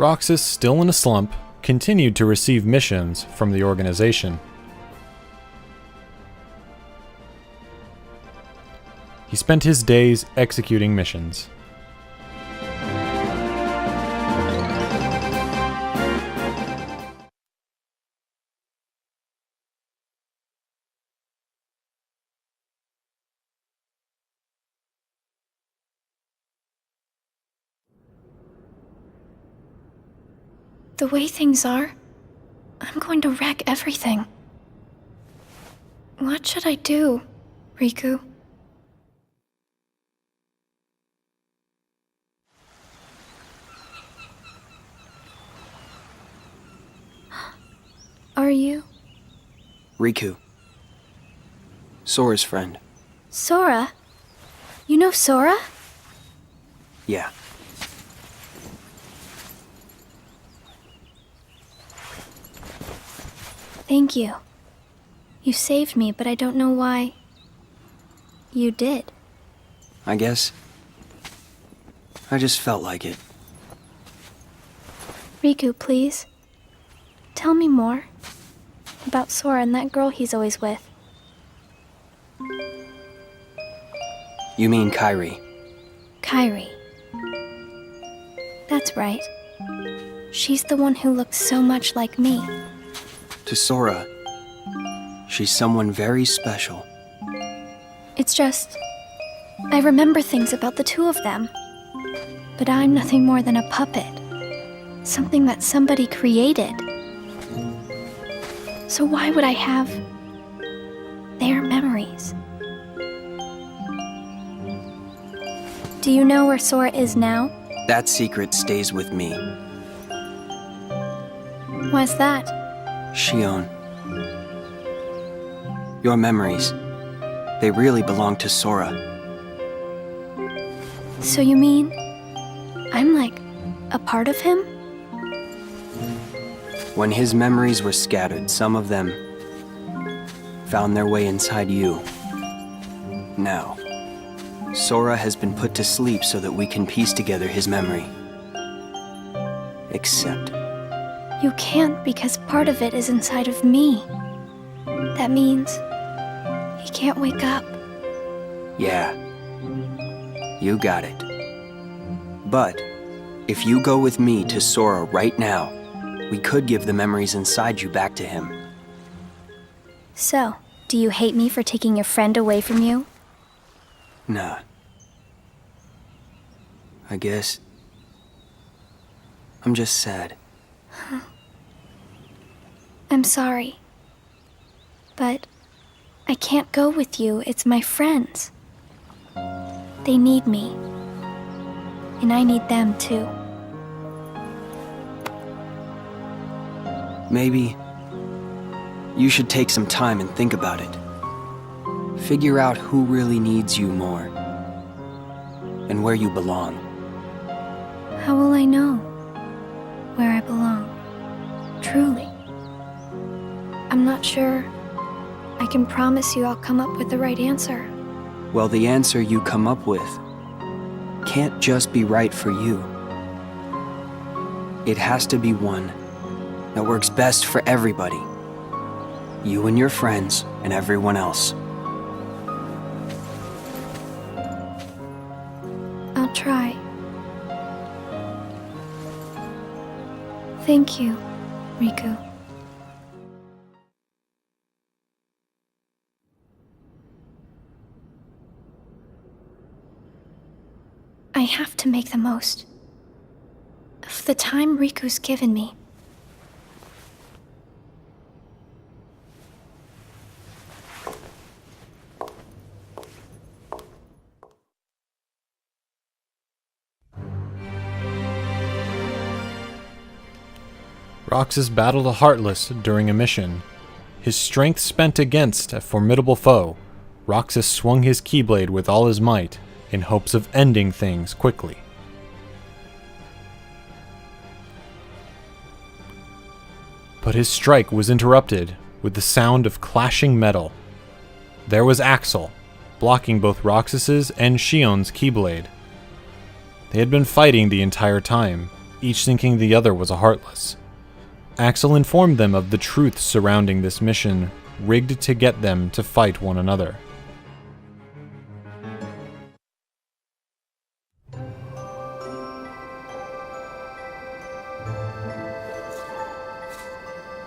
Roxas, still in a slump, continued to receive missions from the organization. He spent his days executing missions. The way things are, I'm going to wreck everything. What should I do, Riku? Are you? Riku. Sora's friend. Sora? You know Sora? Yeah. Thank you. You saved me, but I don't know why. You did. I guess. I just felt like it. Riku, please. Tell me more. About Sora and that girl he's always with. You mean Kairi? Kairi. That's right. She's the one who looks so much like me. To Sora, she's someone very special. It's just, I remember things about the two of them. But I'm nothing more than a puppet. Something that somebody created. So why would I have their memories? Do you know where Sora is now? That secret stays with me. Why's that? Shion. Your memories, they really belong to Sora. So you mean I'm like a part of him? When his memories were scattered, some of them found their way inside you. Now, Sora has been put to sleep so that we can piece together his memory. Except... You can't, because part of it is inside of me. That means he can't wake up. Yeah. You got it. But, if you go with me to Sora right now, we could give the memories inside you back to him. So, do you hate me for taking your friend away from you? Nah. I guess... I'm just sad. I'm sorry. But I can't go with you. It's my friends. They need me. And I need them too. Maybe you should take some time and think about it. Figure out who really needs you more. And where you belong. How will I know where I belong? Truly. I'm not sure I can promise you I'll come up with the right answer. Well, the answer you come up with can't just be right for you. It has to be one that works best for everybody. You and your friends and everyone else. I'll try. Thank you, Riku. I have to make the most of the time Riku's given me. Roxas battled a Heartless during a mission. His strength spent against a formidable foe, Roxas swung his Keyblade with all his might in hopes of ending things quickly. But his strike was interrupted with the sound of clashing metal. There was Axel, blocking both Roxas's and Shion's Keyblade. They had been fighting the entire time, each thinking the other was a Heartless. Axel informed them of the truth surrounding this mission, rigged to get them to fight one another.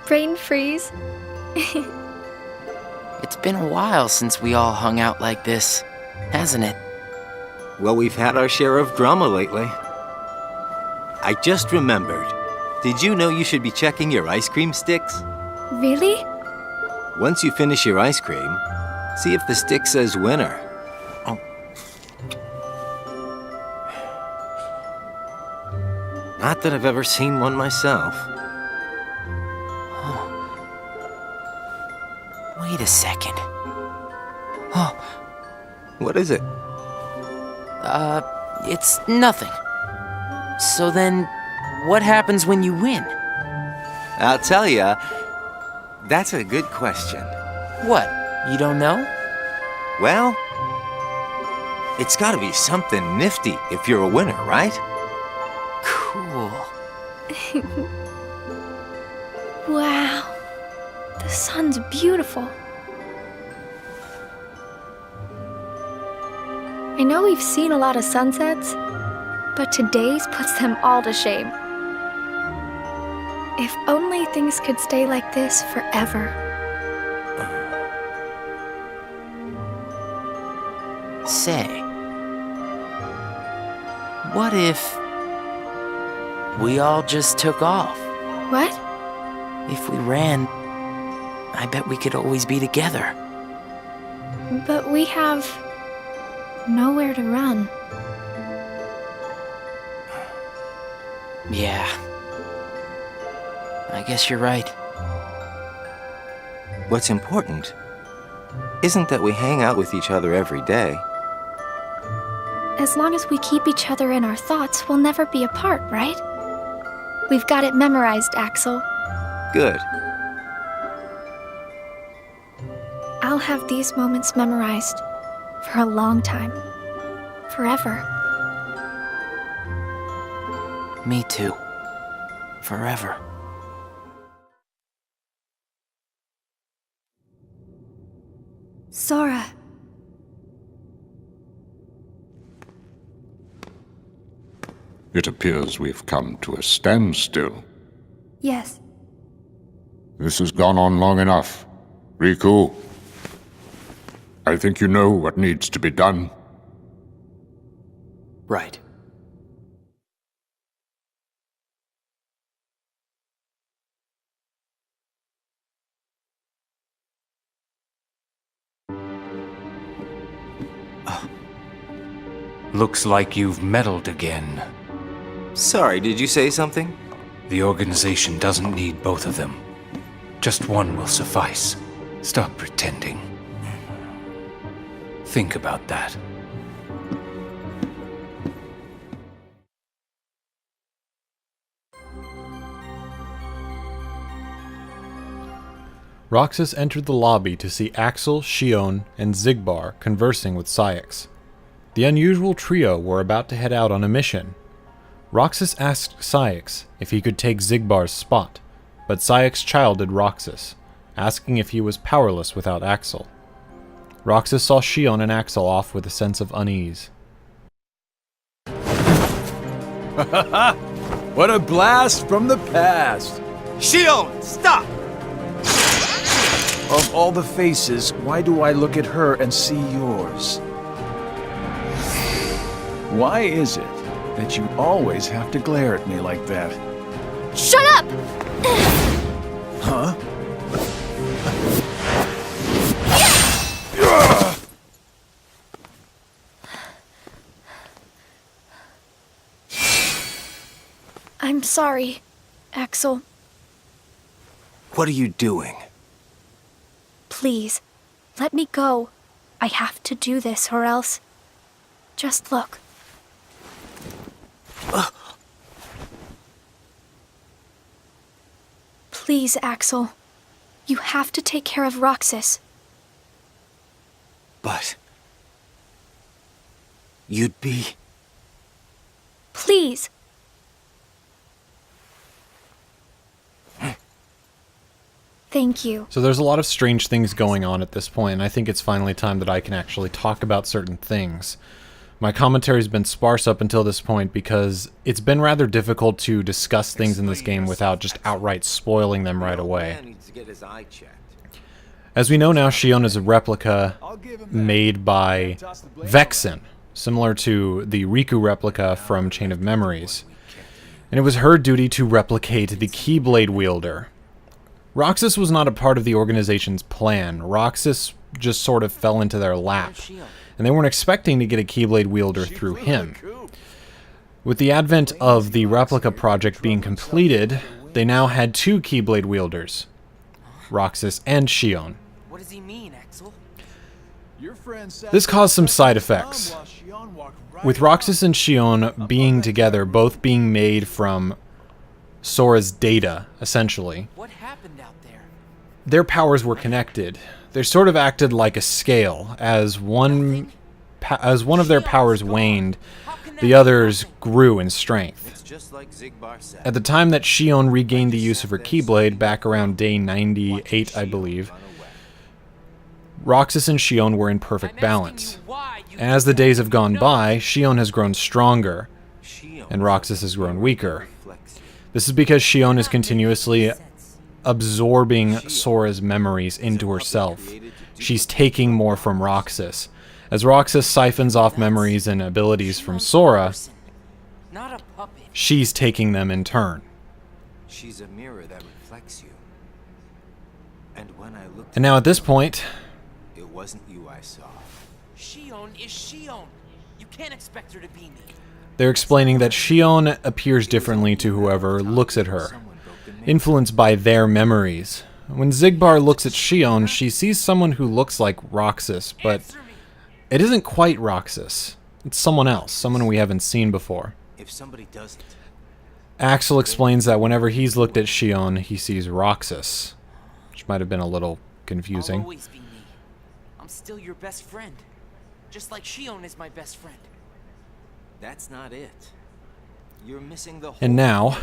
Brain freeze. It's been a while since we all hung out like this, hasn't it? Well, we've had our share of drama lately. I just remembered. Did you know you should be checking your ice cream sticks? Really? Once you finish your ice cream, see if the stick says winner. Oh. Not that I've ever seen one myself. Wait a second. Oh. What is it? It's nothing. So then, what happens when you win? I'll tell ya. That's a good question. What? You don't know? Well, it's gotta be something nifty if you're a winner, right? Cool. Wow. The sun's beautiful. I know we've seen a lot of sunsets, but today's puts them all to shame. If only things could stay like this forever. Say, what if we all just took off? What? If we ran, I bet we could always be together. But we have nowhere to run. Yeah. I guess you're right. What's important isn't that we hang out with each other every day. As long as we keep each other in our thoughts, we'll never be apart, right? We've got it memorized, Axel. Good. I'll have these moments memorized for a long time. Forever. Me too. Forever. Sora. It appears we've come to a standstill. Yes. This has gone on long enough. Riku, I think you know what needs to be done. Right. Looks like you've meddled again. Sorry, did you say something? The organization doesn't need both of them. Just one will suffice. Stop pretending. Think about that. Roxas entered the lobby to see Axel, Shion, and Xigbar conversing with Saïx. The unusual trio were about to head out on a mission. Roxas asked Saïx if he could take Xigbar's spot, but Saïx chided Roxas, asking if he was powerless without Axel. Roxas saw Shion and Axel off with a sense of unease. What a blast from the past! Shion, stop! Of all the faces, why do I look at her and see yours? Why is it that you always have to glare at me like that? Shut up! Huh? I'm sorry, Axel. What are you doing? Please, let me go. I have to do this or else... Just look. Please, Axel. You have to take care of Roxas. But... you'd be... Please. Thank you. So there's a lot of strange things going on at this point, and I think it's finally time that I can actually talk about certain things. My commentary's been sparse up until this point because it's been rather difficult to discuss things in this game without just outright spoiling them right away. As we know now, Shion is a replica made by Vexen, similar to the Riku replica from Chain of Memories. And it was her duty to replicate the Keyblade wielder. Roxas was not a part of the organization's plan. Roxas just sort of fell into their lap, and they weren't expecting to get a Keyblade wielder through him. With the advent of the replica project being completed, they now had 2 Keyblade wielders, Roxas and Shion. What does he mean, Axel? This caused some side effects. With Roxas and Shion being together, both being made from Sora's data, essentially, What happened out there? their powers were connected. They sort of acted like a scale. As one of their powers waned, the others grew in strength. At the time that Shion regained the use of her Keyblade, back around day 98, I believe, Roxas and Shion were in perfect balance. And as the days have gone by, Shion has grown stronger, and Roxas has grown weaker. This is because Shion is continuously absorbing Sora's memories into herself. She's taking more from Roxas. As Roxas siphons off memories and abilities from Sora, Not a puppet. she's taking them in turn. She's a mirror that reflects you. And when I looked And now at this point, it wasn't you I saw. Shion is Shion. You can't expect her to be me. they're explaining that Shion appears differently to whoever looks at her, influenced by their memories. When Xigbar looks at Shion, she sees someone who looks like Roxas, but it isn't quite Roxas. It's someone else, someone we haven't seen before. If somebody doesn't, Axel explains that whenever he's looked at Shion, he sees Roxas, which might have been a little I'll confusing. always be me. I'm still your best friend. Just like Shion is my best friend. that's not it. You're missing the whole And now,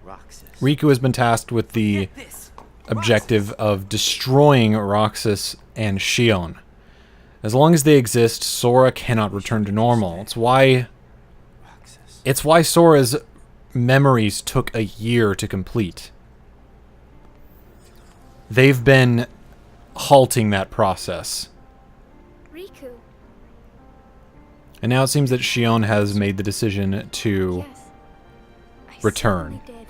Roxas. Riku has been tasked with the Get this. objective of destroying Roxas and Shion. As long as they exist, Sora cannot return to normal. It's why Sora's memories took a year to complete. They've been halting that process. Riku. And now it seems that Shion has made the decision to Yes. I return. certainly did.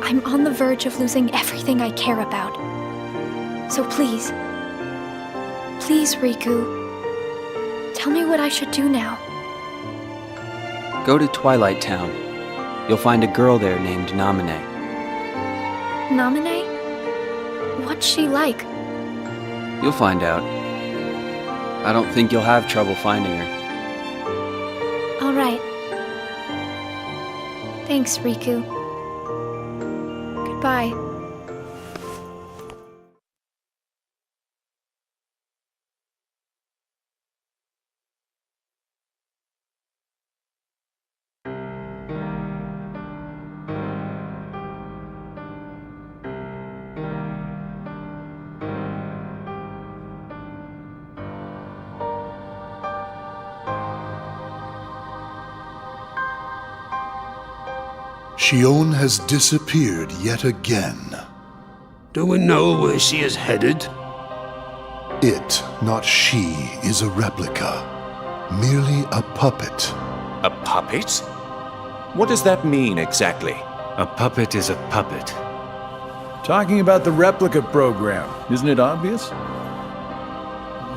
I'm on the verge of losing everything I care about. So please, Riku, tell me what I should do now. Go to Twilight Town. You'll find a girl there named Namine. Namine? What's she like? You'll find out. I don't think you'll have trouble finding her. All right. Thanks, Riku. Goodbye. Shion has disappeared yet again. Do we know where she is headed? It, not she, is a replica. Merely a puppet. A puppet? What does that mean exactly? A puppet is a puppet. Talking about the replica program, isn't it obvious?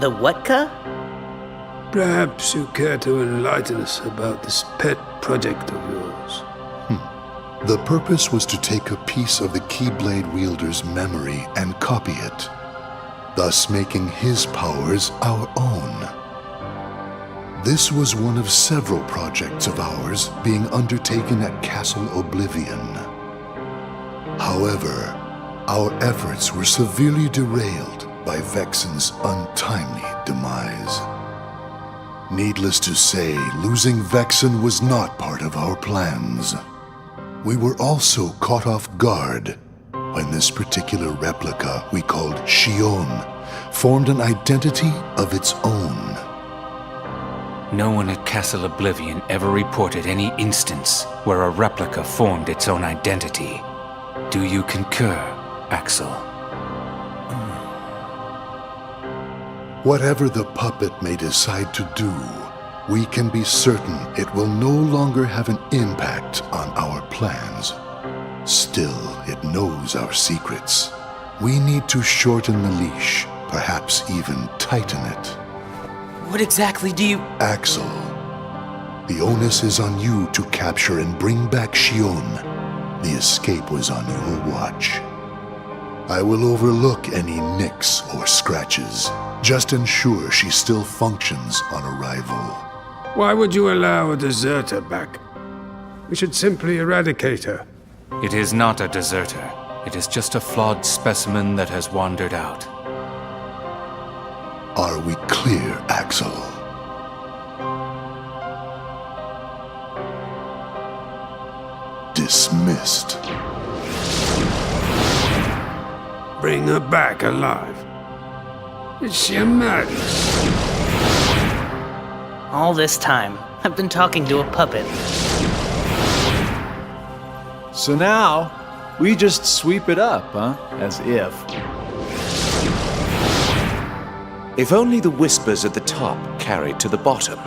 The what-ka? Perhaps you care to enlighten us about this pet project of yours. The purpose was to take a piece of the Keyblade wielder's memory and copy it, thus making his powers our own. This was one of several projects of ours being undertaken at Castle Oblivion. However, our efforts were severely derailed by Vexen's untimely demise. Needless to say, losing Vexen was not part of our plans. We were also caught off guard when this particular replica we called Shion formed an identity of its own. No one at Castle Oblivion ever reported any instance where a replica formed its own identity. Do you concur, Axel? Whatever the puppet may decide to do, we can be certain it will no longer have an impact on our plans. Still, it knows our secrets. We need to shorten the leash, perhaps even tighten it. What exactly do you... Axel, the onus is on you to capture and bring back Shion. The escape was on your watch. I will overlook any nicks or scratches. Just ensure she still functions on arrival. Why would you allow a deserter back? We should simply eradicate her. It is not a deserter. It is just a flawed specimen that has wandered out. Are we clear, Axel? Dismissed. Bring her back alive. Is she a madness? All this time, I've been talking to a puppet. So now, we just sweep it up, huh? As if. If only the whispers at the top carried to the bottom.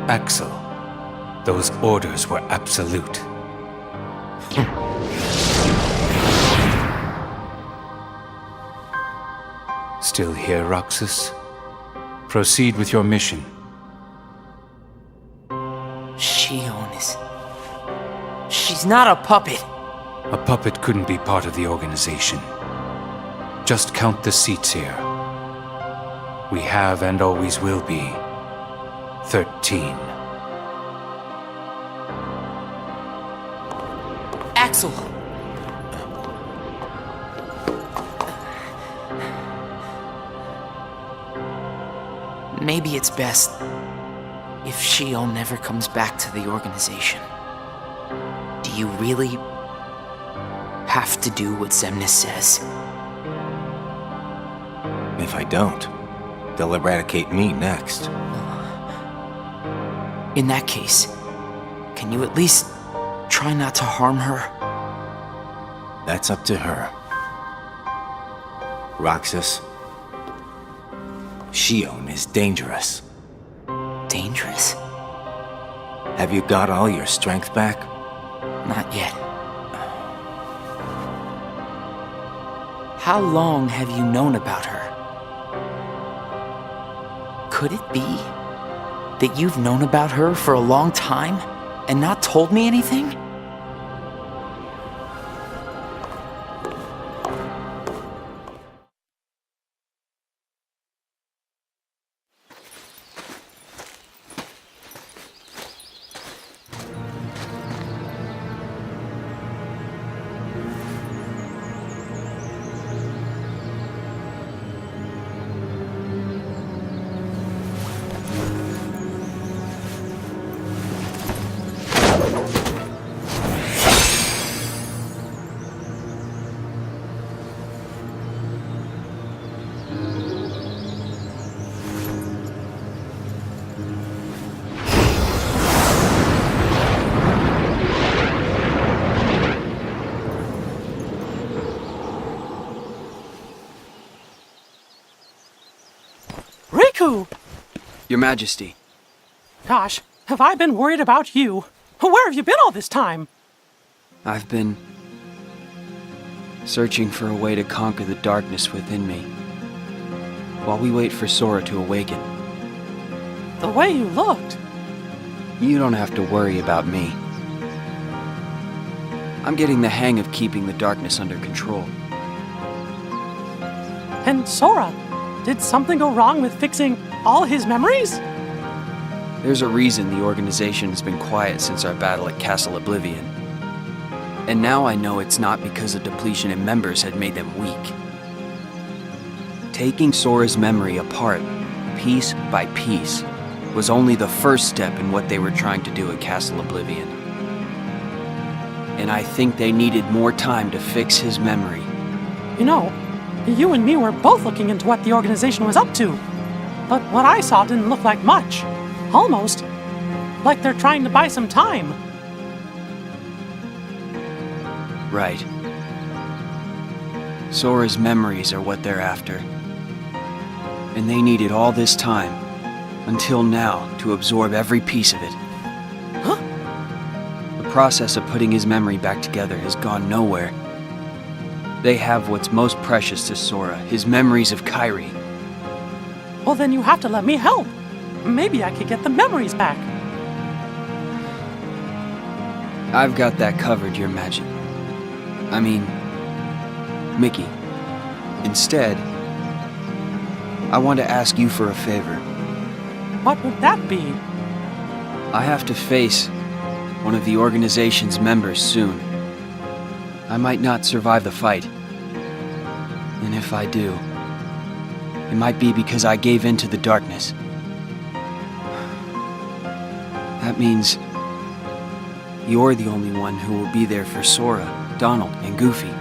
Axel, those orders were absolute. Still here, Roxas? Proceed with your mission. Shion is... She's not a puppet. A puppet couldn't be part of the organization. Just count the seats here. We have and always will be 13. Axel! Maybe it's best if Shion never comes back to the organization. Do you really have to do what Xemnas says? If I don't, they'll eradicate me next. In that case, can you at least try not to harm her? That's up to her. Roxas, Shion is dangerous. Dangerous? Have you got all your strength back? Not yet. How long have you known about her? Could it be that you've known about her for a long time and not told me anything? Your Majesty. Gosh, have I been worried about you? Where have you been all this time? I've been searching for a way to conquer the darkness within me, while we wait for Sora to awaken. The way you looked. You don't have to worry about me. I'm getting the hang of keeping the darkness under control. And Sora, did something go wrong with fixing all his memories? There's a reason the organization has been quiet since our battle at Castle Oblivion. And now I know it's not because a depletion in members had made them weak. Taking Sora's memory apart, piece by piece, was only the first step in what they were trying to do at Castle Oblivion. And I think they needed more time to fix his memory. You know, you and me were both looking into what the organization was up to. But what I saw didn't look like much. Almost like they're trying to buy some time. Right. Sora's memories are what they're after. And they needed all this time, until now, to absorb every piece of it. Huh? The process of putting his memory back together has gone nowhere. They have what's most precious to Sora, his memories of Kairi. Well, then you have to let me help. Maybe I could get the memories back. I've got that covered, Your Majesty. I mean, Mickey. Instead, I want to ask you for a favor. What would that be? I have to face one of the organization's members soon. I might not survive the fight. And if I do, it might be because I gave in to the darkness. That means you're the only one who will be there for Sora, Donald, and Goofy.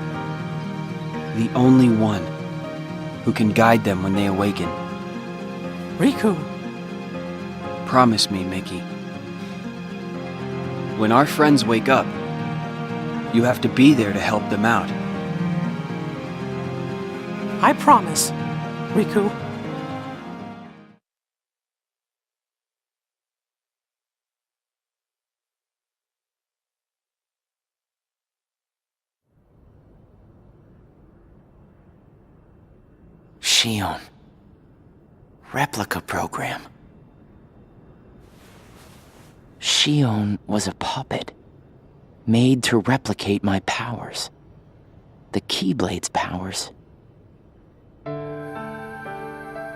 The only one who can guide them when they awaken. Riku. Promise me, Mickey. When our friends wake up, you have to be there to help them out. I promise, Riku. Shion. Replica program. Shion was a puppet, made to replicate my powers. The Keyblade's powers.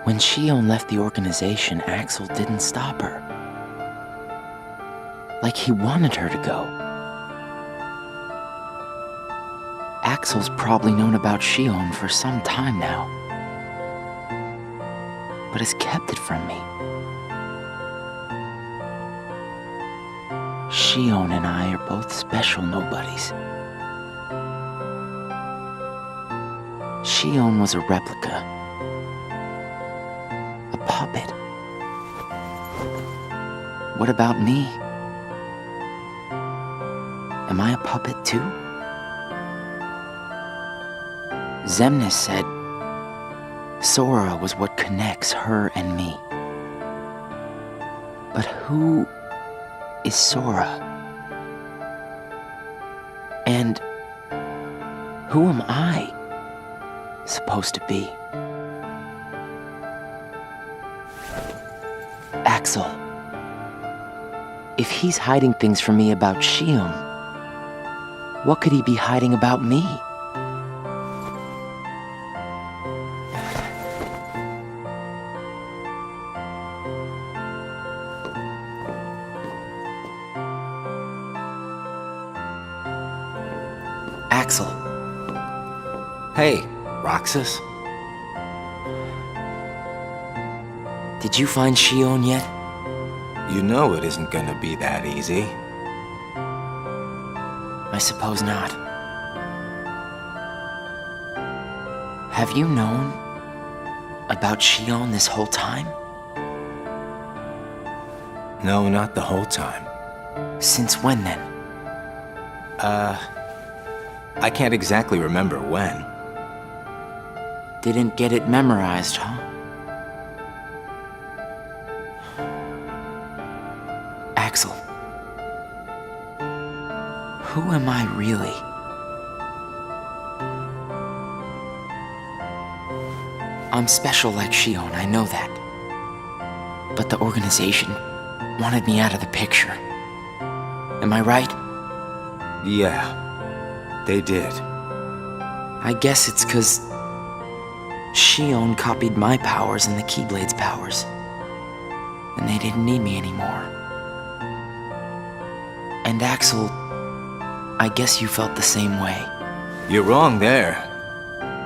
When Shion left the organization, Axel didn't stop her. Like he wanted her to go. Axel's probably known about Shion for some time now, but has kept it from me. Shion and I are both special nobodies. Shion was a replica. A puppet. What about me? Am I a puppet too? Xemnas said Sora was what connects her and me. But who is Sora? And who am I supposed to be? Axel. If he's hiding things from me about Shion, what could he be hiding about me? Axel. Hey, Roxas. Did you find Shion yet? You know it isn't gonna be that easy. I suppose not. Have you known about Shion this whole time? No, not the whole time. Since when then? I can't exactly remember when. Didn't get it memorized, huh? Axel. Who am I really? I'm special like Shion, I know that. But the organization wanted me out of the picture. Am I right? Yeah, they did. I guess it's 'cause Shion copied my powers and the Keyblade's powers. And they didn't need me anymore. And Axel, I guess you felt the same way. You're wrong there.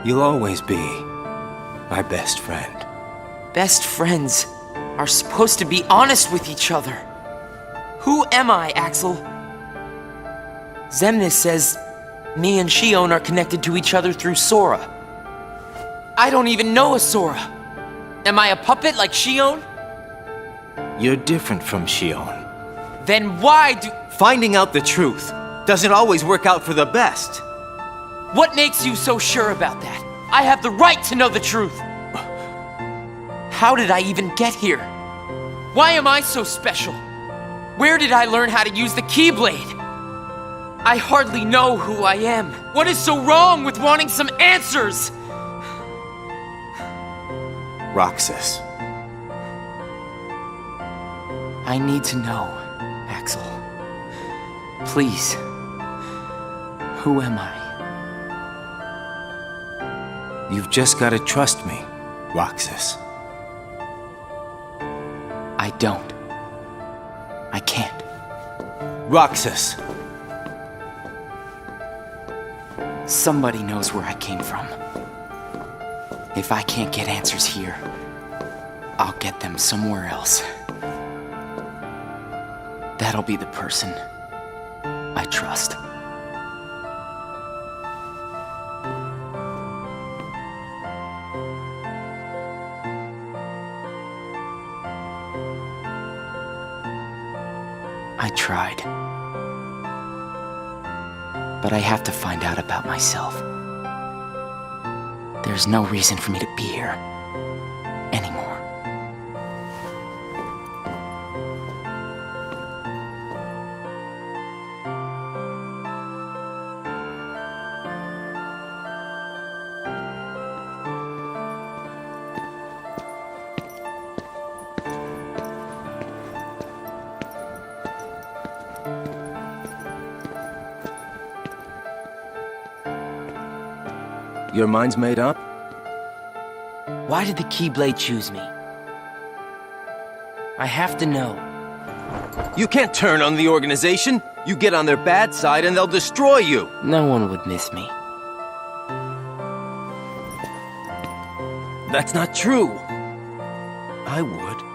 You'll always be my best friend. Best friends are supposed to be honest with each other. Who am I, Axel? Xemnas says me and Shion are connected to each other through Sora. I don't even know a Sora. Am I a puppet like Shion? You're different from Shion. Then why do... Finding out the truth doesn't always work out for the best. What makes you so sure about that? I have the right to know the truth. How did I even get here? Why am I so special? Where did I learn how to use the Keyblade? I hardly know who I am. What is so wrong with wanting some answers? Roxas. I need to know, Axel. Please. Who am I? You've just gotta trust me, Roxas. I don't. I can't. Roxas! Somebody knows where I came from. If I can't get answers here, I'll get them somewhere else. That'll be the person I trust. I tried. But I have to find out about myself. There's no reason for me to be here anymore. Your mind's made up? Why did the Keyblade choose me? I have to know. You can't turn on the organization! You get on their bad side and they'll destroy you! No one would miss me. That's not true. I would.